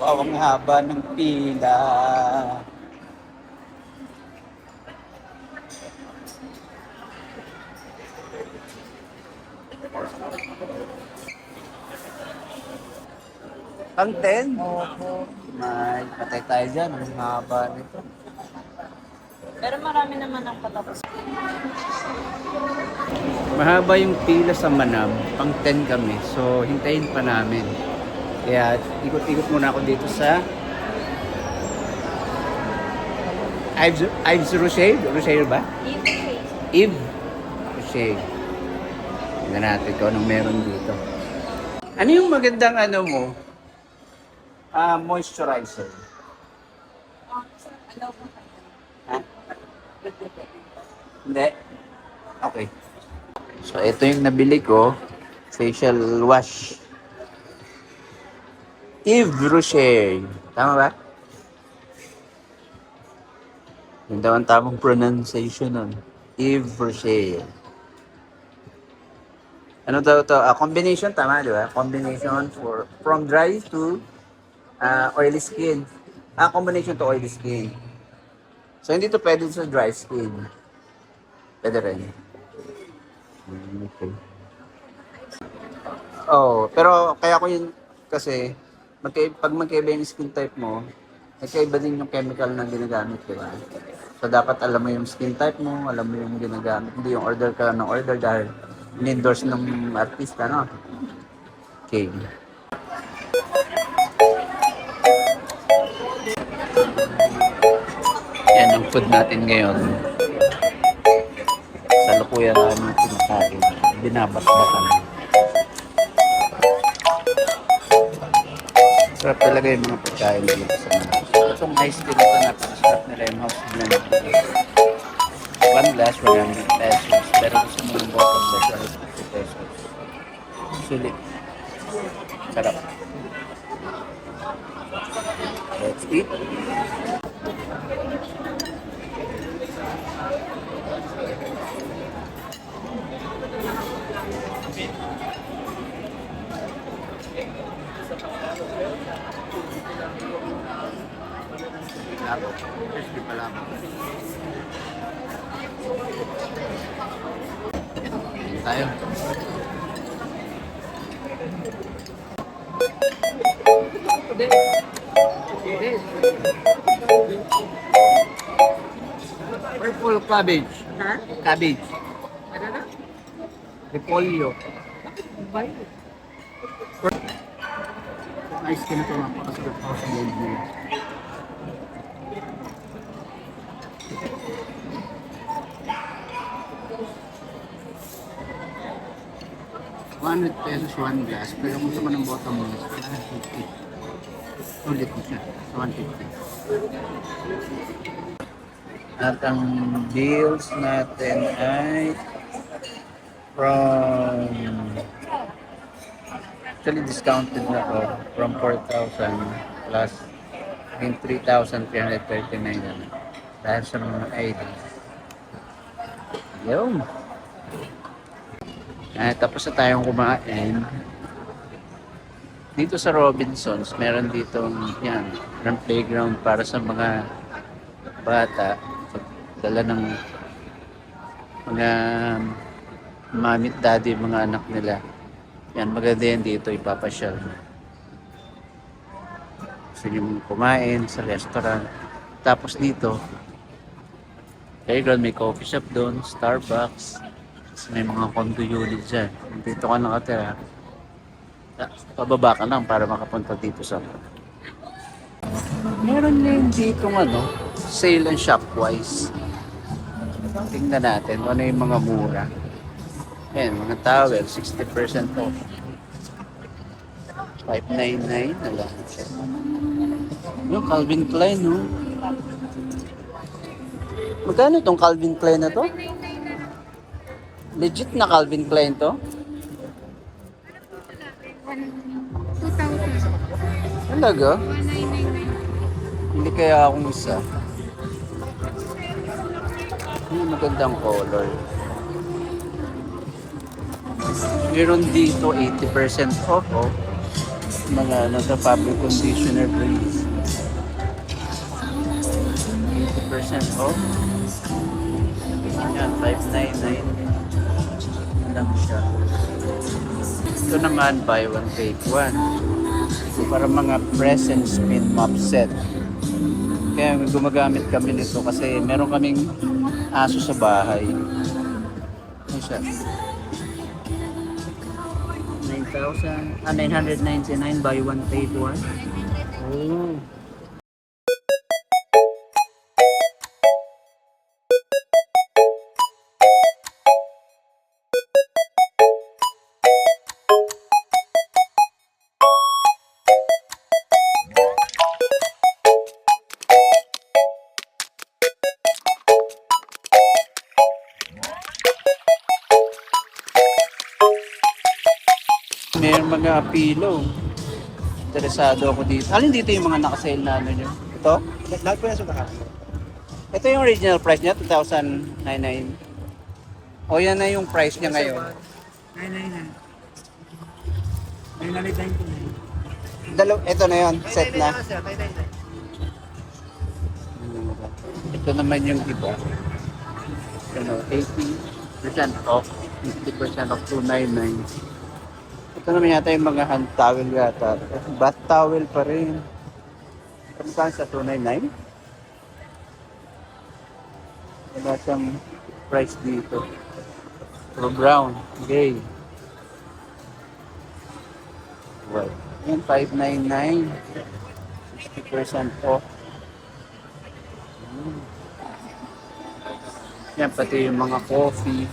Wow, ang haba ng pila. Pang 10? Opo. May patay tayo dyan. Ang haba nito. Pero marami naman ang patapos. Mahaba yung pila sa Manam. Pang 10 kami. So, hintayin pa namin. Kaya, ikot-ikot muna ako dito sa Yves Rocher? Rocher ba? Yves Rocher. Tingnan natin kung anong meron dito. Ano yung magandang ano mo? Moisturizer. Ha? Hindi? Okay. So, ito yung nabili ko. Facial wash. Yves Rocher. Tama ba? Yung daw ang tamang pronunciation nun. Yves Rocher. Ano daw ito? Combination, tama di ba? Combination from dry to oily skin. Combination to oily skin. So, hindi to pwede sa dry skin. Pwede rin. Okay. Oh, pero kaya ko yun kasi pag magkaiba yung skin type mo, magkaiba din yung chemical na ginagamit, di ba? So, dapat alam mo yung skin type mo, alam mo yung ginagamit. Hindi yung order ka ng order dahil in-endorse ng artista, no? Okay. Yan ang food natin ngayon. Sa lukuyan namin pinakain. Binabat-batan. Sarap talaga yung mga pagkain dito sa mga. Itong ice cream ito, napakasarap nila yung house blend. One glass, 100 pesos. Pero gusto mo ng bottom glass, 50 pesos. Sulit. Sarap. Let's eat. Crispy pa lang. Ayan tayo. Purple cabbage. Ha? Cabbage. Ano na? Repolyo. Bayo. Ice cream ito, napakasarap ako sa blend niya. ₱100 one glass, pero kung gusto mo ng bottom glass, 50. Ulit mo siya, so 150. At ang bills natin ay from actually discounted na to from 4,000 plus in 3,339 na dahil sa mga items. Yun. Tapos na tayong kumain. Dito sa Robinsons, meron ditong yan, ng playground para sa mga bata. Dala ng mga mami at daddy, mga anak nila. Yan, maganda yan dito, ipapasyal. Gusto nyo kumain sa restaurant. Tapos dito, playground, may coffee shop doon, Starbucks. May mga condo unit dyan. Dito ka nakatira. Pababa ka lang para makapunta dito sa. Meron din dito sale and Shopwise. Tingnan natin kung ano yung mga mura. Ayan, mga towel, 60% off. 599 na lang siya. Yung Calvin Klein, no? Magkano itong Calvin Klein na to? Legit na Calvin Klein to? 2,000. Talaga? 1,999. Hindi kaya akong isa. Magandang color. Meron dito 80% off, oh. Mga nasa fabric conditioner breeze. 80% off. Yan, 599 lang siya. Ito naman, buy one, take one. Para mga press and spin mop set. Kaya gumagamit kami nito kasi meron kaming aso sa bahay. Ano siya? 999 buy one, take one. Oh. May mga apilo. Interesado ako dito. Alin dito yung mga nakasale na ano nyo? Ito? Lahat po yan sa taas. Ito yung original price niya, 2,099. O yan na yung price niya ngayon. 999. 999. Ito na yun, set na. Ito naman yung iba. Ano, 80% off, 50% off, 299. Ito naman yata yung mga hand towel yata. Bath towel pa rin. Kamukha sa 299. Wala siyang price dito. Pro brown, gay. Well, yan 599. 60% off. Yan, pati yung mga coffee.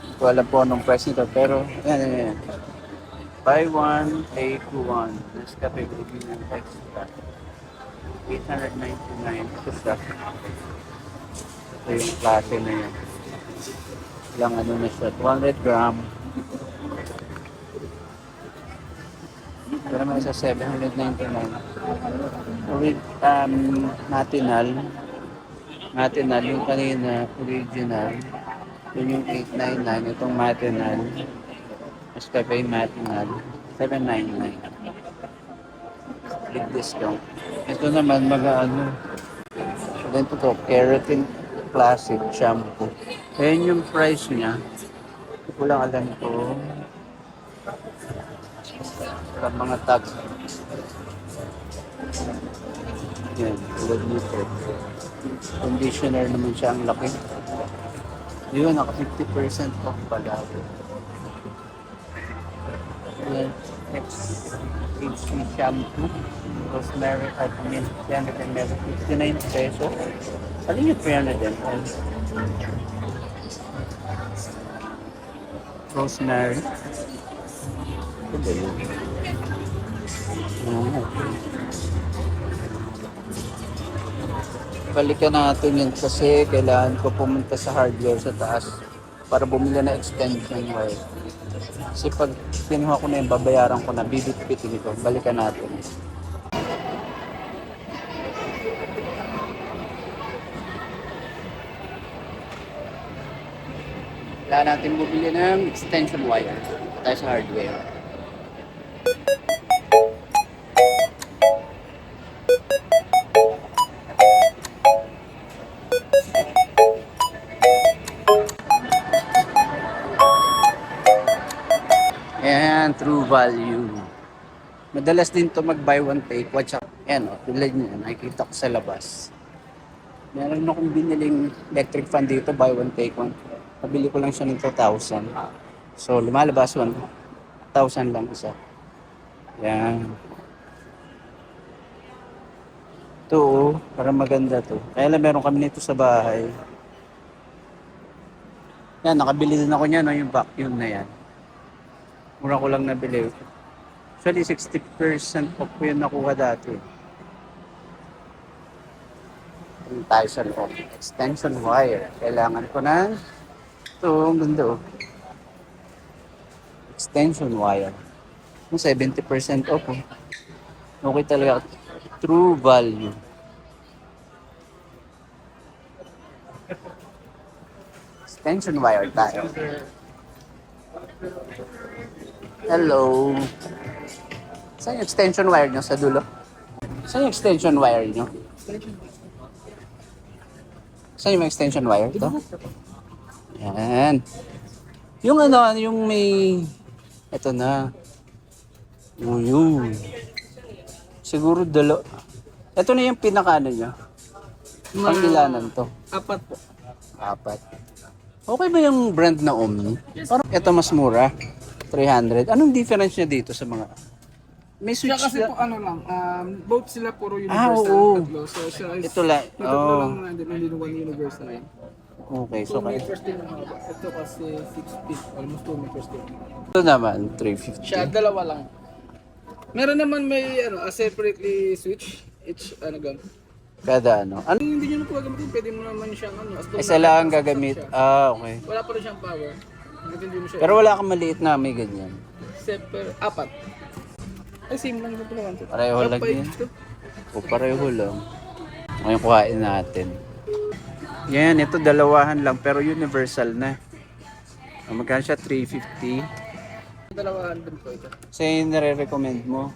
Hindi ko alam po anong price nito, pero yan. Buy one, take one. Nescafe Filipino Extra. 899. Ito siya. Ito yung klase na yan. Ilang ano na siya, 200 gram. Ito naman sa 799. With Matinal, yung kanina, original. Yun yung 899. Itong Matinal. Nescafe Matinal. 799. Big discount. Ito naman, ano. Ganito to, Keratin Classic Shampoo. Ayan yung price niya. Hindi ko lang alam ito. Sa mga tags. Yan, tulad nito. Conditioner naman siya, ang laki. Yun, naka 50% off pala. Yan, HC shampoo. Rosemary at mint. Yan, 59 pesos. Alin yung 300 din? Rosemary. Ito ba yun? Balikan natin yun kasi kailangan ko pumunta sa hardware sa taas para bumili na extension wire. Kasi pag kinuha ko na yung babayaran ko na, bibit-bitin ito. Balikan natin. Kailangan natin bumili ng extension wire tayo sa hardware. Ayan, True Value. Madalas din to mag buy one take one. Ayan, tulad niya, nakikita ko sa labas. Meron akong biniling electric fan dito, buy one take one. Nabili ko lang siya ng 2,000. So, lumalabas 1,000 lang isa. Yan. Ito, oh, parang maganda to. Kaya lang meron kami nito sa bahay. Yan, nakabili din ako niyan, no, yung vacuum na yan. Mura ko lang nabili. Actually, 60% off ko yun nakuha dati. Yung tayo sa loob. Extension wire. Kailangan ko ng ito, ang ganda oh. Extension wire. Yung 70% off oh. Okay talaga. True value. Extension wire tayo. Hello. Saan yung extension wire nyo sa dulo? Saan yung extension wire nyo? Saan yung extension wire? Ito? Yan. Yung ano, yung may... Ito na. Yun. Siguro Ito na yung pinaka-ano nyo. Pangkilanan to. 4 po. 4. Okay ba yung brand na Omni? Parang ito mas mura. 300. Anong difference niya dito sa mga... May switch Siya kasi na- po ano lang, both sila puro Ah, universal oo. tatlo. So siya is, Ito lang. yung tatlo Oh. lang na hindi one universal lang. Okay, 2 so meters din ang haba. Ito kasi 6 feet, almost 2 meters din. ito naman, 350. Siya, dalawa lang. Meron naman may ano, a separately switch, each ano gan. Kada ano. Ano? Hindi nyo na po gagamitin, pwede mo naman siyang ano. as long Isa na lang nakasaksak gagamit. siya. Ah, okay. Wala pa rin siyang power. Hindi mo siya. Pero wala kang maliit na may ganyan. Separate, 4. Ay, same lang ito naman. Pareho lang Kapay yan. ito. O pareho lang. Ngayon kuhain natin. Yan, ito dalawahan lang pero universal na. Magkano siya? 350. Dalawahan din po ito. Kasi yung nare-recommend mo.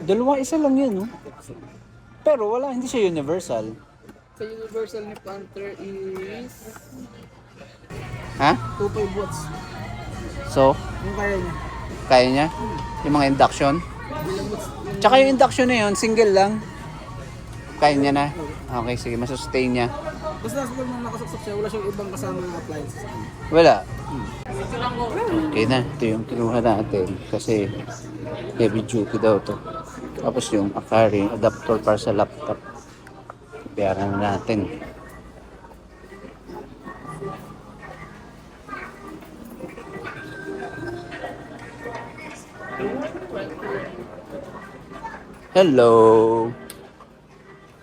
Dalawa isa lang yan, no? Pero wala, hindi siya universal. Sa universal ni Panther is Ha? 2.5 watts. So, Yung kaya niya. kaya niya? Yung mga induction? Tsaka yung induction na yun, single lang. Kaya niya na? Okay, sige, masustain niya. Basta siguro nung nakasaksak siya, wala siyang ibang kasama ng appliances. Wala. Okay na, ito yung kinuha natin kasi heavy duty daw to. Tapos yung Akari adapter para sa laptop. Bayaran na natin. Hello.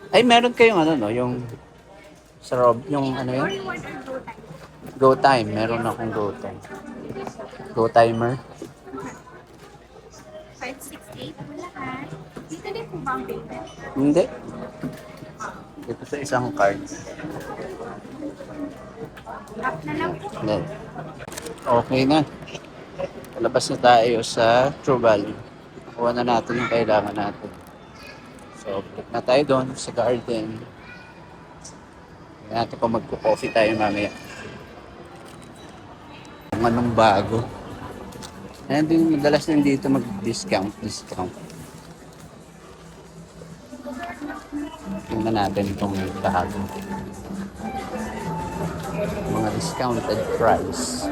Ay, meron kayong ano no, yung sa yung ano yun? Go time. Meron akong go time. Go timer. 568 po lahat. Dito din po ba ang payment? Hindi. Ito sa isang card. App na lang po. Hindi. Okay na. Palabas na tayo sa True Value. Kuha na natin yung kailangan natin. So, click na tayo doon sa garden. Tingnan natin kung magko-coffee tayo mamaya. Kung anong bago. Ayan din, madalas din dito mag-discount. Tingnan natin itong bago. Mga discounted price.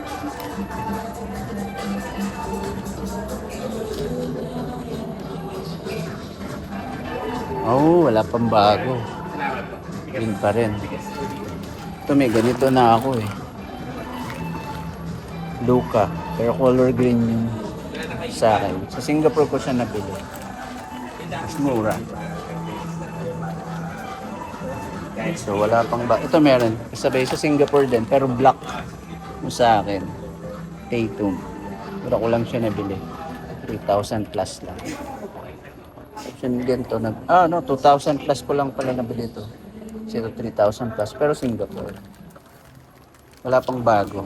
Oh, wala pang bago. Yun pa rin. Ito may ganito na ako eh. Luca. Pero color green yung sa akin. Sa Singapore ko siya nabili. Mas mura. So wala pang ba. Ito meron. Kasabay sa Singapore din. Pero black yung sa akin. Tatum. Pero ko lang siya nabili. 3,000 plus lang. Option ganito nag 2,000 plus ko lang pala nabili ito. Kasi ito 3,000 plus pero Singapore. Wala pang bago.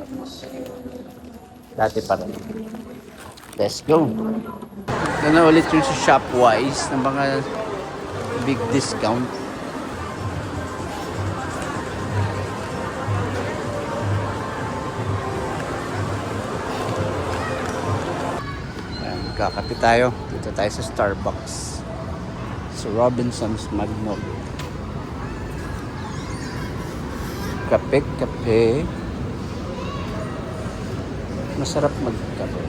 Dati pa rin. Let's go. Yan na ulit yung sa Shopwise ng mga big discount. Ayan, kakape tayo. Dito tayo sa Starbucks. Sa Robinson's Magnolia. Kape. Masarap magkape.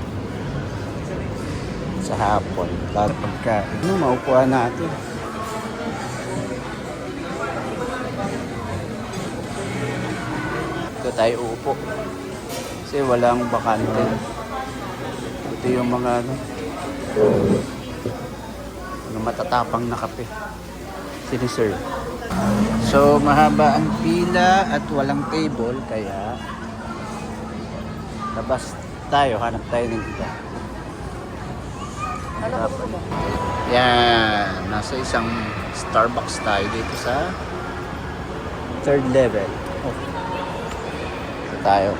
Sa hapon. Para pagkain. Maupuan natin. tayo uupo. Kasi walang bakante. Ito yung mga matatapang na kape. Siniserve. So, mahaba ang pila at walang table, kaya labas tayo, hanap tayo ng iba. Yan, nasa isang Starbucks tayo dito sa third level. Oh. Ito tayo.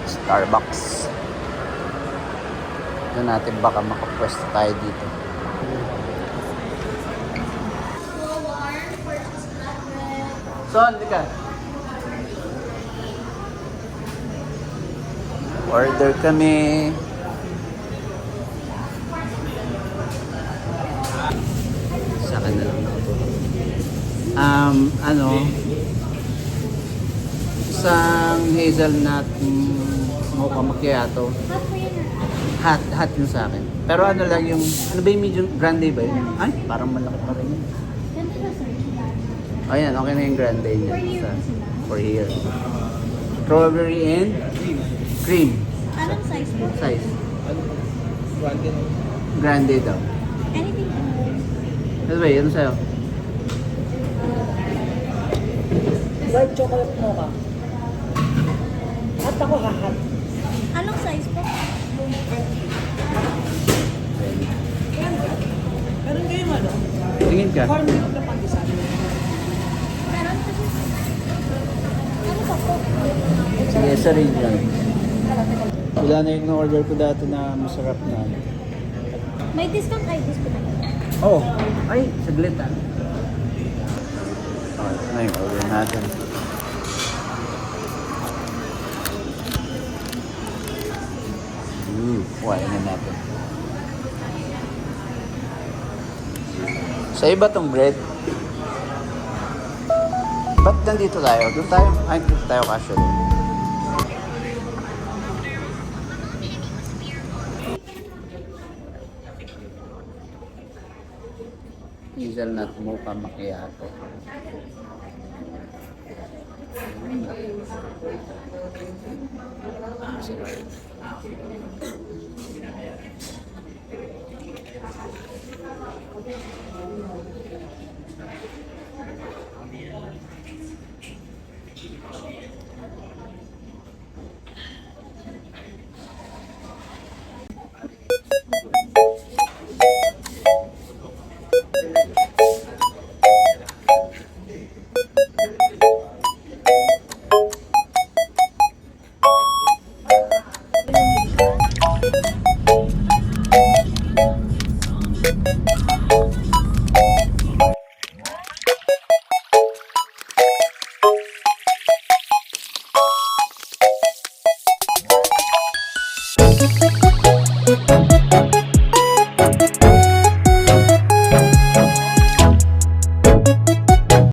Starbucks. Ito natin baka makapwesto tayo dito. Son, di ka? Order kami. Sa akin na lang ako. Isang hazelnut mocha macchiato. Hot po yun Hot yung sa akin. Pero ano lang yung, ano ba yung medium grande ba yun? Ay, parang malaki pa rin yun. Ganito na sir. Ayan, okay na yung grande niya. For here po sila. For here. Strawberry and cream. Anong size po? Size. Grande. Grande daw. Anything po. Ano ba yun sa'yo? White chocolate mocha. At ako hahat. Anong size po? Meron kayong ano? Tingin ka. Corn milk na pandesal. Meron po siya. Ano pa po? Sige, sa rin yan. Wala na yung order ko dati na masarap na. May discount IDs po tayo. Oh, ay, saglit ah. Oh, ito na yung order natin. Kuhain na natin. Sa iba tong bread. Ba't nandito tayo? Doon tayo. Ay, dito tayo casually. Hazelnut mocha macchiato.